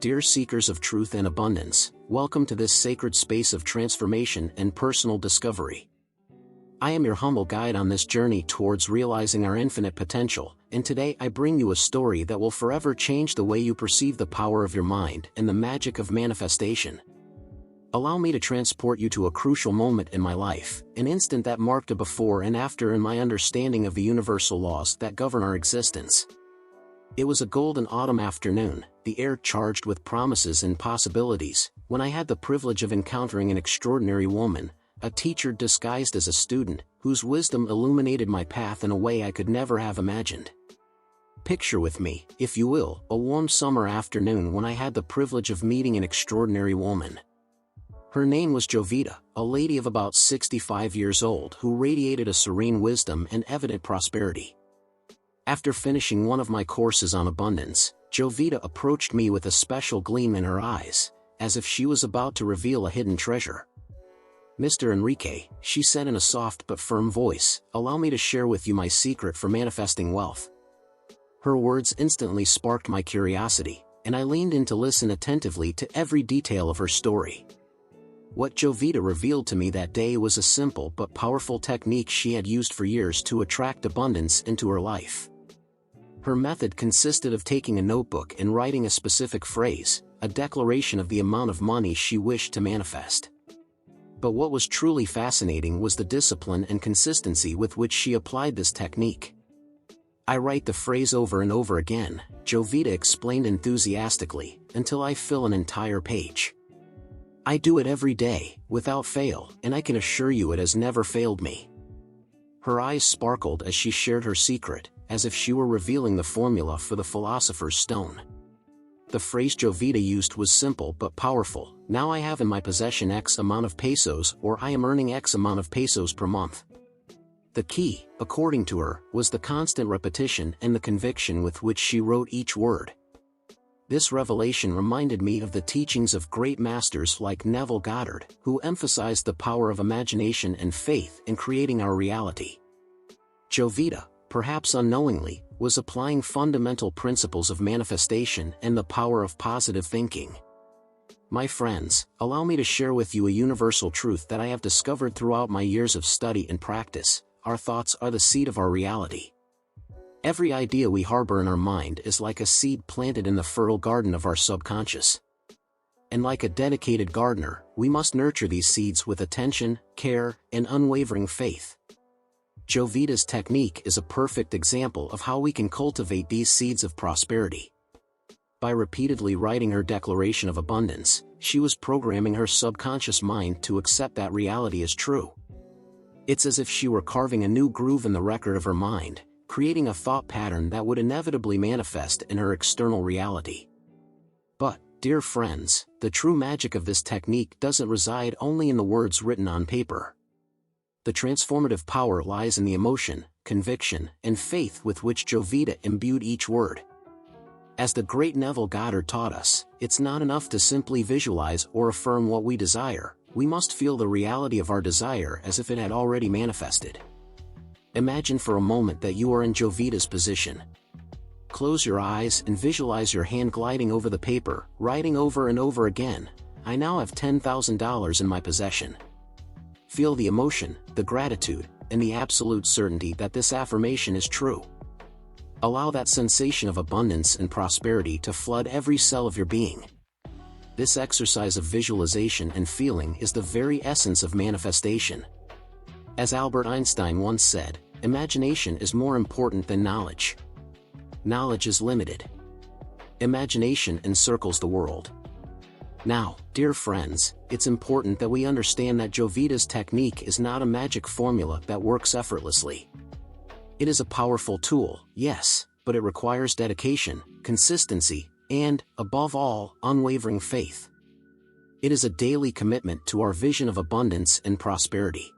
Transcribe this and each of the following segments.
Dear seekers of truth and abundance, welcome to this sacred space of transformation and personal discovery. I am your humble guide on this journey towards realizing our infinite potential, and today I bring you a story that will forever change the way you perceive the power of your mind and the magic of manifestation. Allow me to transport you to a crucial moment in my life, an instant that marked a before and after in my understanding of the universal laws that govern our existence. It was a golden autumn afternoon, the air charged with promises and possibilities, when I had the privilege of encountering an extraordinary woman, a teacher disguised as a student, whose wisdom illuminated my path in a way I could never have imagined. Picture with me, if you will, a warm summer afternoon when I had the privilege of meeting an extraordinary woman. Her name was Jovita, a lady of about 65 years old who radiated a serene wisdom and evident prosperity. After finishing one of my courses on abundance, Jovita approached me with a special gleam in her eyes, as if she was about to reveal a hidden treasure. "Mr. Enrique," she said in a soft but firm voice, "allow me to share with you my secret for manifesting wealth." Her words instantly sparked my curiosity, and I leaned in to listen attentively to every detail of her story. What Jovita revealed to me that day was a simple but powerful technique she had used for years to attract abundance into her life. Her method consisted of taking a notebook and writing a specific phrase, a declaration of the amount of money she wished to manifest. But what was truly fascinating was the discipline and consistency with which she applied this technique. "I write the phrase over and over again," Jovita explained enthusiastically, "until I fill an entire page. I do it every day, without fail, and I can assure you it has never failed me." Her eyes sparkled as she shared her secret, as if she were revealing the formula for the philosopher's stone. The phrase Jovita used was simple but powerful: "Now I have in my possession X amount of pesos," or "I am earning X amount of pesos per month." The key, according to her, was the constant repetition and the conviction with which she wrote each word. This revelation reminded me of the teachings of great masters like Neville Goddard, who emphasized the power of imagination and faith in creating our reality. Jovita, perhaps unknowingly, was applying fundamental principles of manifestation and the power of positive thinking. My friends, allow me to share with you a universal truth that I have discovered throughout my years of study and practice: our thoughts are the seed of our reality. Every idea we harbor in our mind is like a seed planted in the fertile garden of our subconscious. And like a dedicated gardener, we must nurture these seeds with attention, care, and unwavering faith. Jovita's technique is a perfect example of how we can cultivate these seeds of prosperity. By repeatedly writing her declaration of abundance, she was programming her subconscious mind to accept that reality as true. It's as if she were carving a new groove in the record of her mind, creating a thought pattern that would inevitably manifest in her external reality. But, dear friends, the true magic of this technique doesn't reside only in the words written on paper. The transformative power lies in the emotion, conviction, and faith with which Jovita imbued each word. As the great Neville Goddard taught us, it's not enough to simply visualize or affirm what we desire, we must feel the reality of our desire as if it had already manifested. Imagine for a moment that you are in Jovita's position. Close your eyes and visualize your hand gliding over the paper, writing over and over again, "I now have $10,000 in my possession." Feel the emotion, the gratitude, and the absolute certainty that this affirmation is true. Allow that sensation of abundance and prosperity to flood every cell of your being. This exercise of visualization and feeling is the very essence of manifestation. As Albert Einstein once said, "Imagination is more important than knowledge. Knowledge is limited. Imagination encircles the world." Now, dear friends, it's important that we understand that Jovita's technique is not a magic formula that works effortlessly. It is a powerful tool, yes, but it requires dedication, consistency, and, above all, unwavering faith. It is a daily commitment to our vision of abundance and prosperity.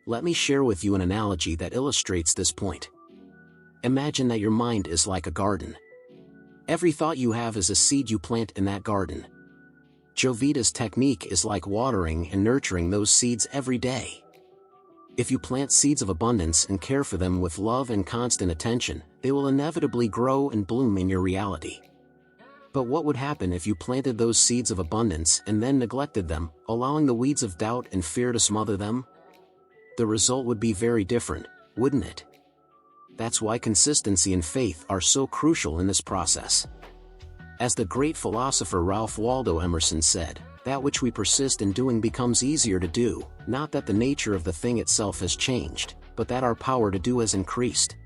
Let me share with you an analogy that illustrates this point. Imagine that your mind is like a garden. Every thought you have is a seed you plant in that garden. Jovita's technique is like watering and nurturing those seeds every day. If you plant seeds of abundance and care for them with love and constant attention, they will inevitably grow and bloom in your reality. But what would happen if you planted those seeds of abundance and then neglected them, allowing the weeds of doubt and fear to smother them? The result would be very different, wouldn't it? That's why consistency and faith are so crucial in this process. As the great philosopher Ralph Waldo Emerson said, that which we persist in doing becomes easier to do, not that the nature of the thing itself has changed, but that our power to do has increased.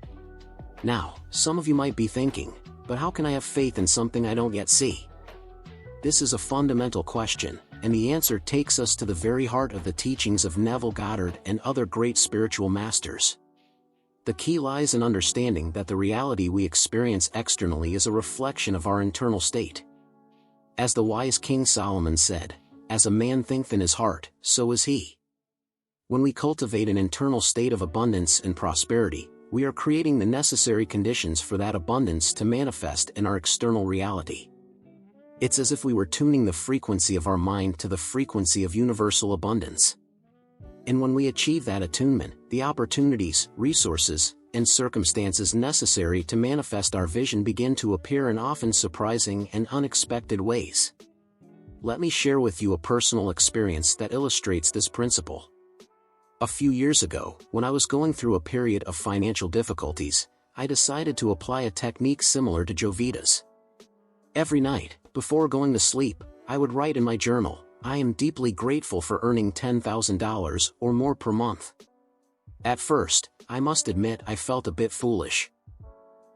Now, some of you might be thinking, but how can I have faith in something I don't yet see? This is a fundamental question, and the answer takes us to the very heart of the teachings of Neville Goddard and other great spiritual masters. The key lies in understanding that the reality we experience externally is a reflection of our internal state. As the wise King Solomon said, "As a man thinketh in his heart, so is he." When we cultivate an internal state of abundance and prosperity, we are creating the necessary conditions for that abundance to manifest in our external reality. It's as if we were tuning the frequency of our mind to the frequency of universal abundance. And when we achieve that attunement, the opportunities, resources, and circumstances necessary to manifest our vision begin to appear in often surprising and unexpected ways. Let me share with you a personal experience that illustrates this principle. A few years ago, when I was going through a period of financial difficulties, I decided to apply a technique similar to Jovita's. Every night, before going to sleep, I would write in my journal, "I am deeply grateful for earning $10,000 or more per month." At first, I must admit I felt a bit foolish.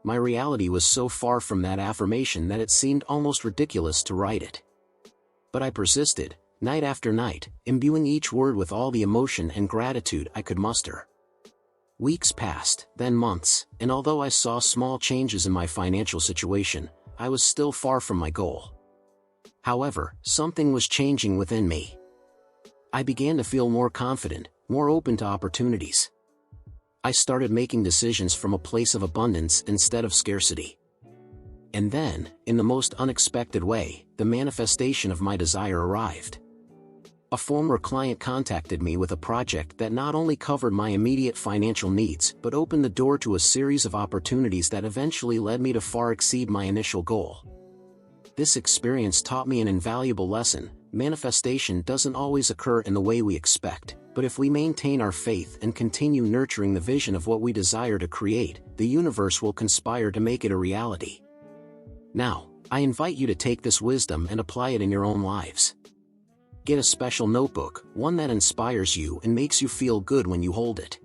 My reality was so far from that affirmation that it seemed almost ridiculous to write it. But I persisted, night after night, imbuing each word with all the emotion and gratitude I could muster. Weeks passed, then months, and although I saw small changes in my financial situation, I was still far from my goal. However, something was changing within me. I began to feel more confident, more open to opportunities. I started making decisions from a place of abundance instead of scarcity. And then, in the most unexpected way, the manifestation of my desire arrived. A former client contacted me with a project that not only covered my immediate financial needs but opened the door to a series of opportunities that eventually led me to far exceed my initial goal. This experience taught me an invaluable lesson: manifestation doesn't always occur in the way we expect, but if we maintain our faith and continue nurturing the vision of what we desire to create, the universe will conspire to make it a reality. Now, I invite you to take this wisdom and apply it in your own lives. Get a special notebook, one that inspires you and makes you feel good when you hold it.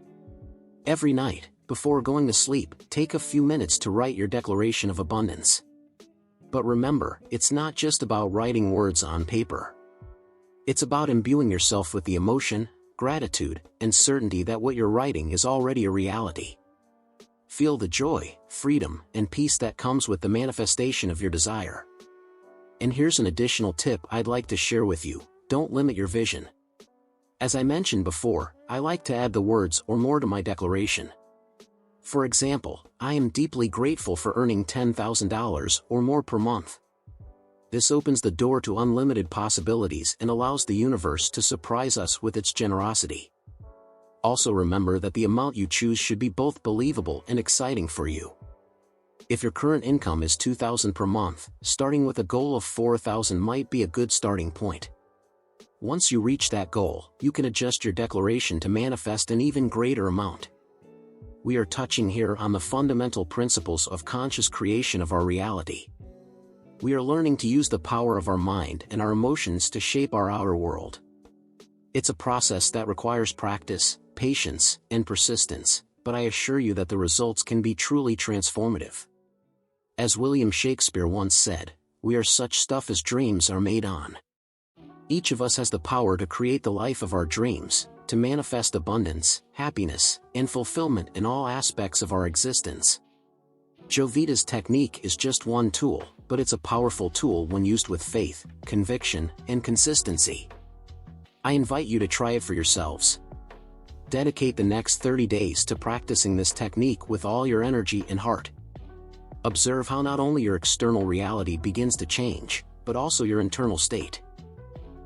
Every night, before going to sleep, take a few minutes to write your declaration of abundance. But remember, it's not just about writing words on paper. It's about imbuing yourself with the emotion, gratitude, and certainty that what you're writing is already a reality. Feel the joy, freedom, and peace that comes with the manifestation of your desire. And here's an additional tip I'd like to share with you: don't limit your vision. As I mentioned before, I like to add the words "or more" to my declaration. For example, I am deeply grateful for earning $10,000 or more per month. This opens the door to unlimited possibilities and allows the universe to surprise us with its generosity. Also remember that the amount you choose should be both believable and exciting for you. If your current income is $2,000 per month, starting with a goal of $4,000 might be a good starting point. Once you reach that goal, you can adjust your declaration to manifest an even greater amount. We are touching here on the fundamental principles of conscious creation of our reality. We are learning to use the power of our mind and our emotions to shape our outer world. It's a process that requires practice, patience, and persistence, but I assure you that the results can be truly transformative. As William Shakespeare once said, "We are such stuff as dreams are made on." Each of us has the power to create the life of our dreams, to manifest abundance, happiness, and fulfillment in all aspects of our existence. Jovita's technique is just one tool, but it's a powerful tool when used with faith, conviction, and consistency. I invite you to try it for yourselves. Dedicate the next 30 days to practicing this technique with all your energy and heart. Observe how not only your external reality begins to change, but also your internal state.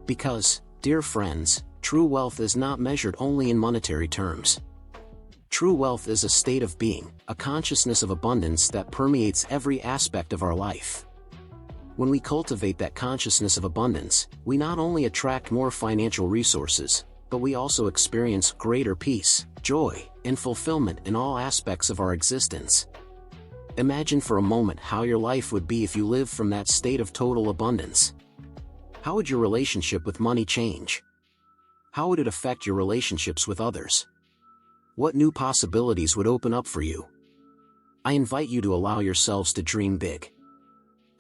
Because, dear friends, true wealth is not measured only in monetary terms. True wealth is a state of being, a consciousness of abundance that permeates every aspect of our life. When we cultivate that consciousness of abundance, we not only attract more financial resources, but we also experience greater peace, joy, and fulfillment in all aspects of our existence. Imagine for a moment how your life would be if you lived from that state of total abundance. How would your relationship with money change? How would it affect your relationships with others? What new possibilities would open up for you? I invite you to allow yourselves to dream big.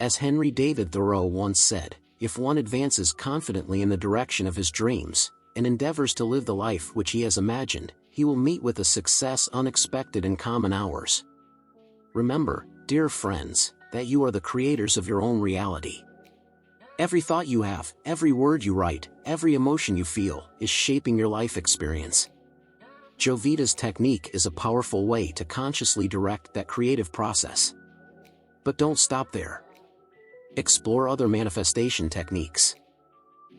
As Henry David Thoreau once said, if one advances confidently in the direction of his dreams, and endeavors to live the life which he has imagined, he will meet with a success unexpected in common hours. Remember, dear friends, that you are the creators of your own reality. Every thought you have, every word you write, every emotion you feel, is shaping your life experience. Jovita's technique is a powerful way to consciously direct that creative process. But don't stop there. Explore other manifestation techniques.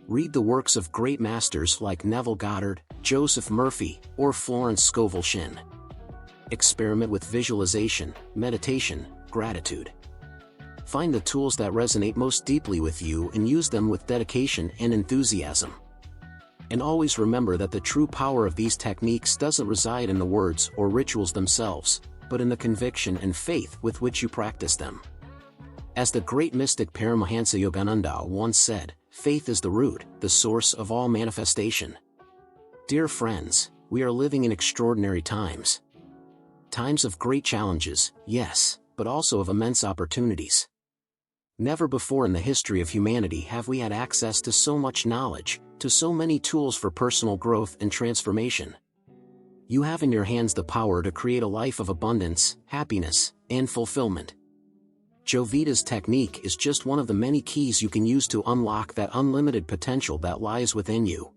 Read the works of great masters like Neville Goddard, Joseph Murphy, or Florence Scovel Shinn. Experiment with visualization, meditation, gratitude. Find the tools that resonate most deeply with you and use them with dedication and enthusiasm. And always remember that the true power of these techniques doesn't reside in the words or rituals themselves, but in the conviction and faith with which you practice them. As the great mystic Paramahansa Yogananda once said, faith is the root, the source of all manifestation. Dear friends, we are living in extraordinary times. Times of great challenges, yes, but also of immense opportunities. Never before in the history of humanity have we had access to so much knowledge, to so many tools for personal growth and transformation. You have in your hands the power to create a life of abundance, happiness, and fulfillment. Jovita's technique is just one of the many keys you can use to unlock that unlimited potential that lies within you.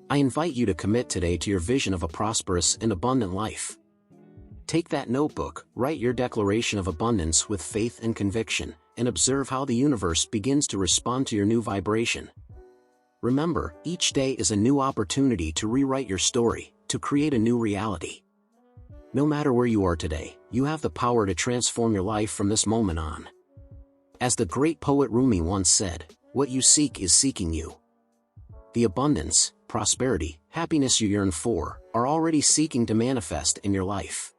I invite you to commit today to your vision of a prosperous and abundant life. Take that notebook, write your declaration of abundance with faith and conviction, and observe how the universe begins to respond to your new vibration. Remember, each day is a new opportunity to rewrite your story, to create a new reality. No matter where you are today, you have the power to transform your life from this moment on. As the great poet Rumi once said, what you seek is seeking you. The abundance, prosperity, happiness you yearn for, are already seeking to manifest in your life.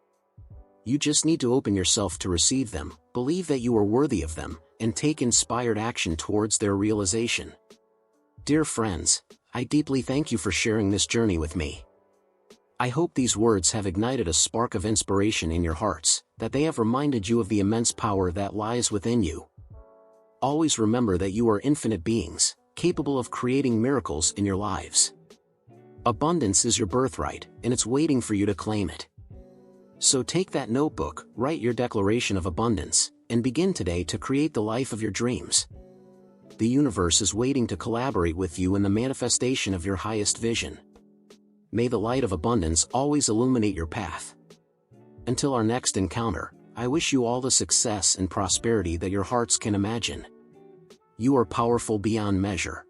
You just need to open yourself to receive them, believe that you are worthy of them, and take inspired action towards their realization. Dear friends, I deeply thank you for sharing this journey with me. I hope these words have ignited a spark of inspiration in your hearts, that they have reminded you of the immense power that lies within you. Always remember that you are infinite beings, capable of creating miracles in your lives. Abundance is your birthright, and it's waiting for you to claim it. So take that notebook, write your declaration of abundance, and begin today to create the life of your dreams. The universe is waiting to collaborate with you in the manifestation of your highest vision. May the light of abundance always illuminate your path. Until our next encounter, I wish you all the success and prosperity that your hearts can imagine. You are powerful beyond measure.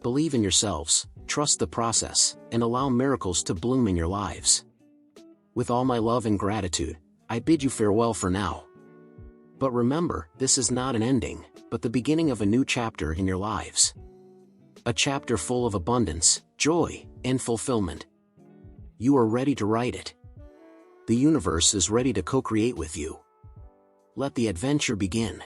Believe in yourselves, trust the process, and allow miracles to bloom in your lives. With all my love and gratitude, I bid you farewell for now. But remember, this is not an ending, but the beginning of a new chapter in your lives. A chapter full of abundance, joy, and fulfillment. You are ready to write it. The universe is ready to co-create with you. Let the adventure begin.